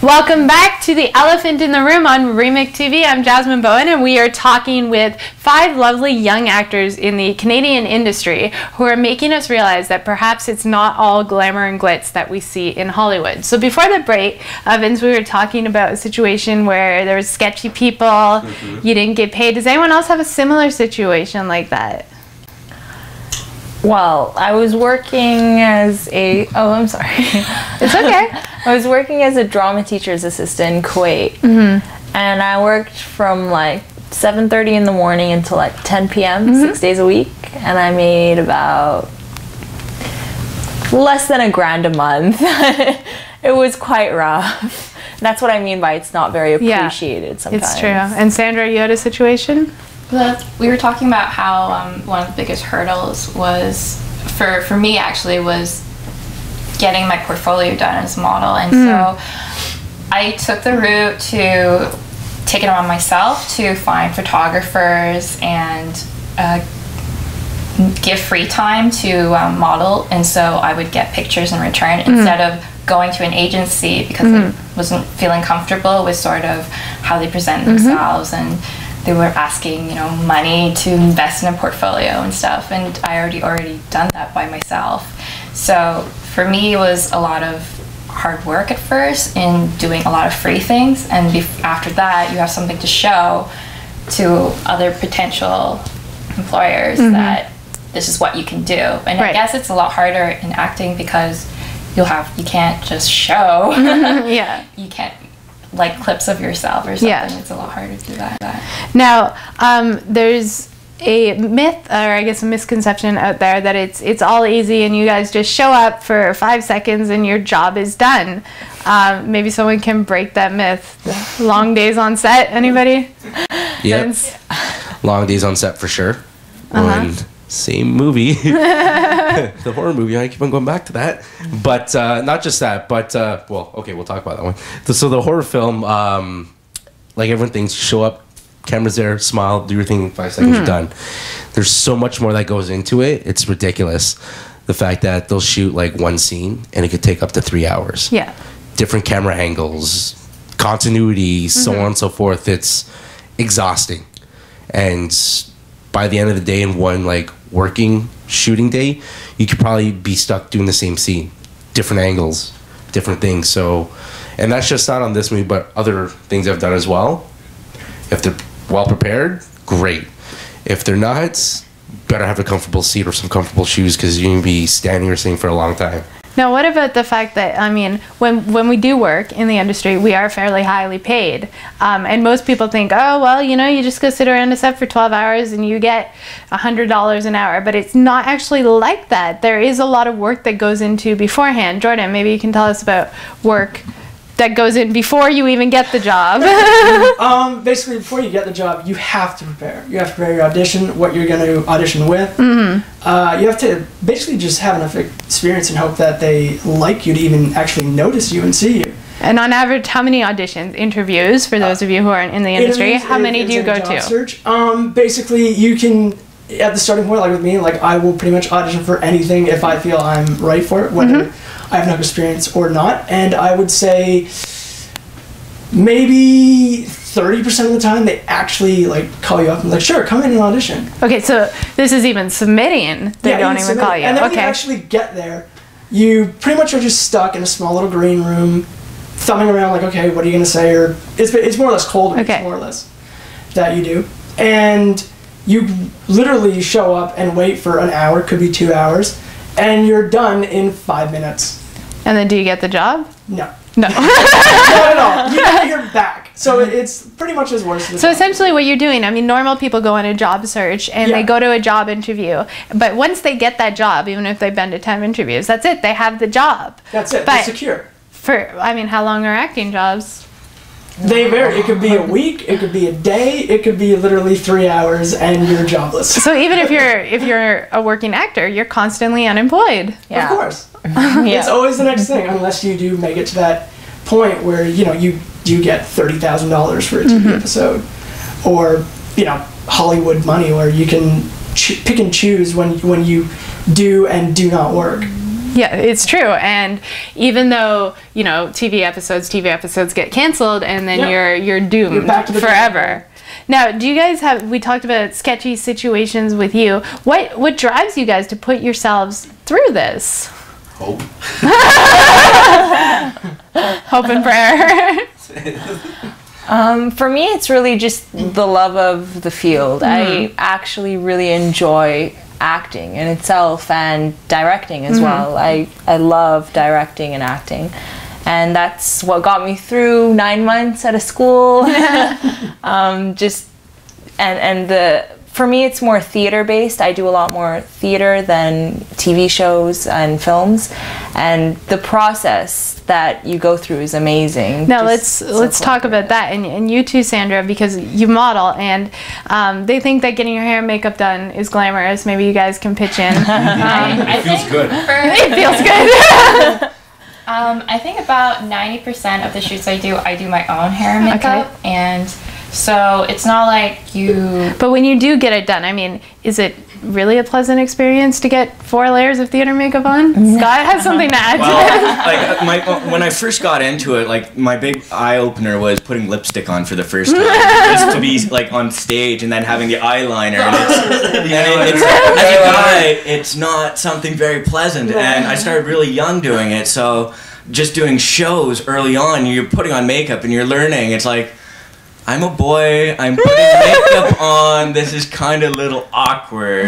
Welcome back to The Elephant in the Room on Remake TV. I'm Jasmine Bowen, and we are talking with 5 lovely young actors in the Canadian industry who are making us realize that perhaps it's not all glamour and glitz that we see in Hollywood. So before the break, Vince, we were talking about a situation where there was sketchy people, you didn't get paid. Does anyone else have a similar situation like that? Well, I was working as a... Oh, I'm sorry. It's okay. I was working as a drama teacher's assistant in Kuwait. And I worked from like 7:30 in the morning until like 10 p.m. 6 days a week. And I made about less than $1,000 a month. It was quite rough. That's what I mean by it's not very appreciated sometimes. It's true. And Sandra, you had a situation? We were talking about how one of the biggest hurdles was, for me actually, was getting my portfolio done as a model. And so I took the route to take it on myself to find photographers and give free time to model. And so I would get pictures in return instead of going to an agency because I wasn't feeling comfortable with sort of how they present themselves, and they were asking, you know, money to invest in a portfolio and stuff, and I already done that by myself. So for me, it was a lot of hard work at first in doing a lot of free things, and after that, you have something to show to other potential employers that this is what you can do. And I guess it's a lot harder in acting because you can't just show. You can't, like, clips of yourself or something. It's a lot harder to do that. Now, there's a myth, or I guess a misconception out there, that it's all easy and you guys just show up for 5 seconds and your job is done. Maybe someone can break that myth. Long days on set, anybody? Yep. Long days on set for sure. And same movie. The horror movie, I keep on going back to that. But not just that, but well, okay, we'll talk about that one. So the horror film, like everyone thinks, show up, camera's there, smile, do your thing, 5 seconds, you're done. There's so much more that goes into it. It's ridiculous. The fact that they'll shoot like one scene and it could take up to 3 hours. Different camera angles, continuity, so on and so forth. It's exhausting. And by the end of the day, in one like working shooting day, you could probably be stuck doing the same scene, different angles, different things. So, and that's just not on this movie, but other things I've done as well. If they're well prepared, great. If they're not, better have a comfortable seat or some comfortable shoes, because you're gonna be standing or sitting for a long time. Now, what about the fact that, I mean, when we do work in the industry, we are fairly highly paid. And most people think, oh, well, you know, you just go sit around a set for 12 hours and you get $100 an hour. But it's not actually like that. There is a lot of work that goes into beforehand. Jordan, maybe you can tell us about work that goes in before you even get the job. Basically, before you get the job, you have to prepare. You have to prepare your audition, what you're going to audition with. You have to basically just have enough experience and hope that they like you to even actually notice you and see you. And on average, how many auditions, interviews, for those of you who aren't in the industry, how many do you go to? Search. Basically, you can, at the starting point, like with me, like I will pretty much audition for anything if I feel I'm right for it, whether I have enough experience or not. And I would say maybe 30% of the time they actually like call you up and like, sure, come in and audition. Okay, so this is even submitting. They don't even call you. And then when you actually get there, you pretty much are just stuck in a small little green room, thumbing around like, okay, what are you gonna say? Or it's more or less cold reads, more or less, that you do. And you literally show up and wait for an hour, could be 2 hours, and you're done in 5 minutes. And then do you get the job? No. No. Not at all. You gotta hear back. So it's pretty much as worse as So essentially what you're doing, I mean, normal people go on a job search and they go to a job interview. But once they get that job, even if they've been to 10 interviews, that's it. They have the job. That's it. But they're secure. I mean, how long are acting jobs? They vary. It could be a week, it could be a day, it could be literally 3 hours, and you're jobless. So even if you're a working actor, you're constantly unemployed. Of course. It's always the next thing, unless you do make it to that point where, you know, you do get $30,000 for a TV episode, or, you know, Hollywood money where you can pick and choose when you do and do not work. Yeah, it's true. And even though, you know, TV episodes get canceled, and then you're doomed You're back to the forever. Now, do you guys have, we talked about sketchy situations with you. What drives you guys to put yourselves through this? Hope. Hope and prayer. For me, it's really just the love of the field. I actually really enjoy acting in itself and directing as well. I love directing and acting. And that's what got me through 9 months at a school. For me, it's more theater based. I do a lot more theater than TV shows and films, and the process that you go through is amazing. Now let's talk about that, and you too, Sandra, because you model, and they think that getting your hair and makeup done is glamorous. Maybe you guys can pitch in. It feels good. It feels good. I think about 90% of the shoots I do my own hair and makeup, and so it's not like you... But when you do get it done, I mean, is it really a pleasant experience to get 4 layers of theater makeup on? Scott has something to add to this. When I first got into it, like, my big eye-opener was putting lipstick on for the first time. Just to be, like, on stage and then having the eyeliner. And as a guy, it's not something very pleasant. And I started really young doing it, so just doing shows early on, you're putting on makeup and you're learning. It's like, I'm a boy, I'm putting makeup on, this is kind of a little awkward.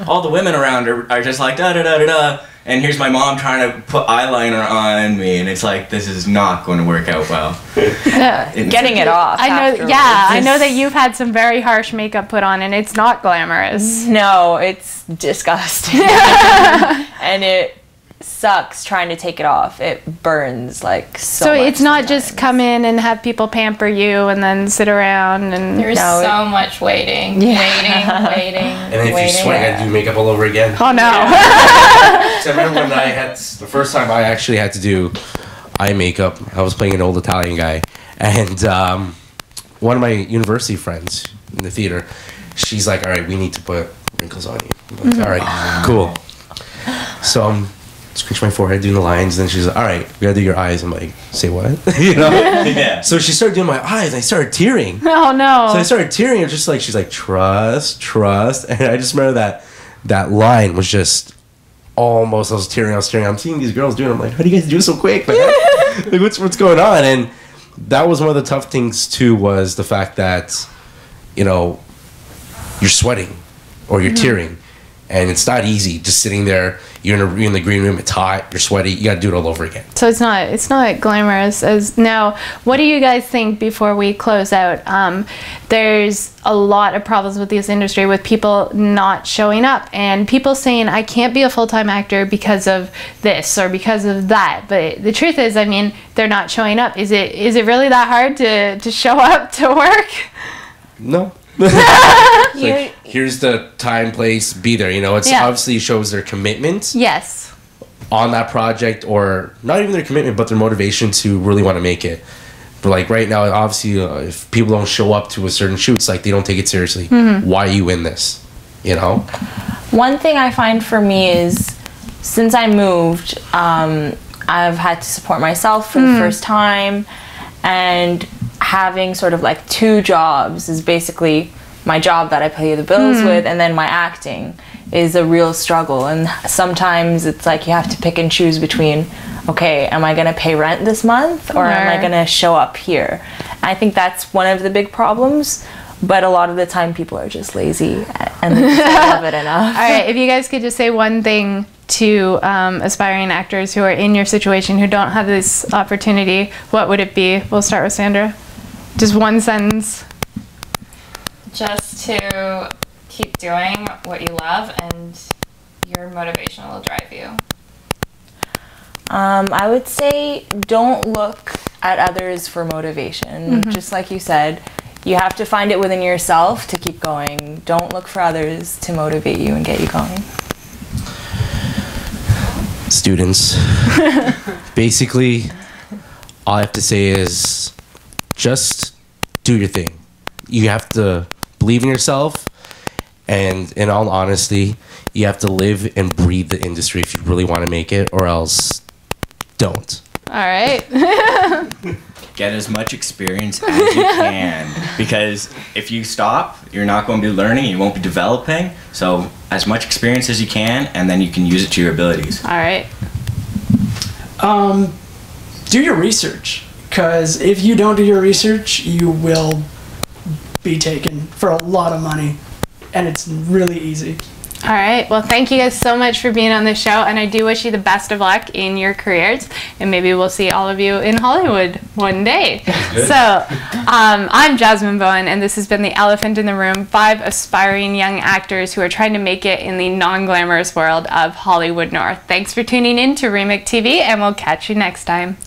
All the women around are just like, da-da-da-da-da, and here's my mom trying to put eyeliner on me, and it's like, this is not going to work out well. Getting it off. I know, I know that you've had some very harsh makeup put on, and it's not glamorous. No, it's disgusting. And it sucks trying to take it off. It burns like so much it's not sometimes. just come in and have people pamper you and then sit around and... There's so much waiting, waiting. And then if you sweat, you gotta do makeup all over again. Oh no. So I remember when the first time I actually had to do eye makeup, I was playing an old Italian guy, and one of my university friends in the theater, she's like, all right, we need to put wrinkles on you. I'm like, all right, cool. So I'm scratch my forehead doing the lines, and then she's like, all right, we gotta do your eyes. I'm like, say what? You know? Yeah. So she started doing my eyes, and I started tearing. Oh no. So I started tearing, and just like, she's like, trust, and I just remember that line was just almost, I was tearing, I'm seeing these girls doing it, I'm like, how do you guys do it so quick? Like what's going on? And that was one of the tough things too, was the fact that, you know, you're sweating or you're tearing, and it's not easy just sitting there. You're in the green room, it's hot, you're sweaty, you gotta do it all over again. So it's not glamorous. As now, what do you guys think before we close out? There's a lot of problems with this industry, with people not showing up and people saying, I can't be a full-time actor because of this or because of that. But the truth is, I mean, they're not showing up. Is it really that hard to show up to work? No. Like, here's the time, place, be there. You know, it's obviously shows their commitment. Yes. On that project, or not even their commitment, but their motivation to really want to make it. But like right now, obviously, if people don't show up to a certain shoot, it's like they don't take it seriously. Why are you in this? You know. One thing I find for me is, since I moved, I've had to support myself for the first time, and having sort of like 2 jobs is basically my job that I pay the bills with, and then my acting is a real struggle. And sometimes it's like you have to pick and choose between, okay, am I gonna pay rent this month, or am I gonna show up here? I think that's one of the big problems, but a lot of the time people are just lazy and they just don't love it enough. All right, if you guys could just say one thing to aspiring actors who are in your situation, who don't have this opportunity, what would it be? We'll start with Sandra. Just one sentence. Just to keep doing what you love, and your motivation will drive you. I would say don't look at others for motivation. Just like you said, you have to find it within yourself to keep going. Don't look for others to motivate you and get you going. Students, basically, all I have to say is just do your thing. You have to believe in yourself And in all honesty, you have to live and breathe the industry if you really want to make it, or else don't. All right. Get as much experience as you can, because if you stop, you're not going to be learning, you won't be developing. So as much experience as you can, and then you can use it to your abilities. All right. Do your research, because if you don't do your research, you will be taken for a lot of money, and it's really easy. All right. Well, thank you guys so much for being on the show, and I do wish you the best of luck in your careers, and maybe we'll see all of you in Hollywood one day. So, I'm Jasmine Bowen, and this has been The Elephant in the Room, 5 aspiring young actors who are trying to make it in the non-glamorous world of Hollywood North. Thanks for tuning in to Remake TV, and we'll catch you next time.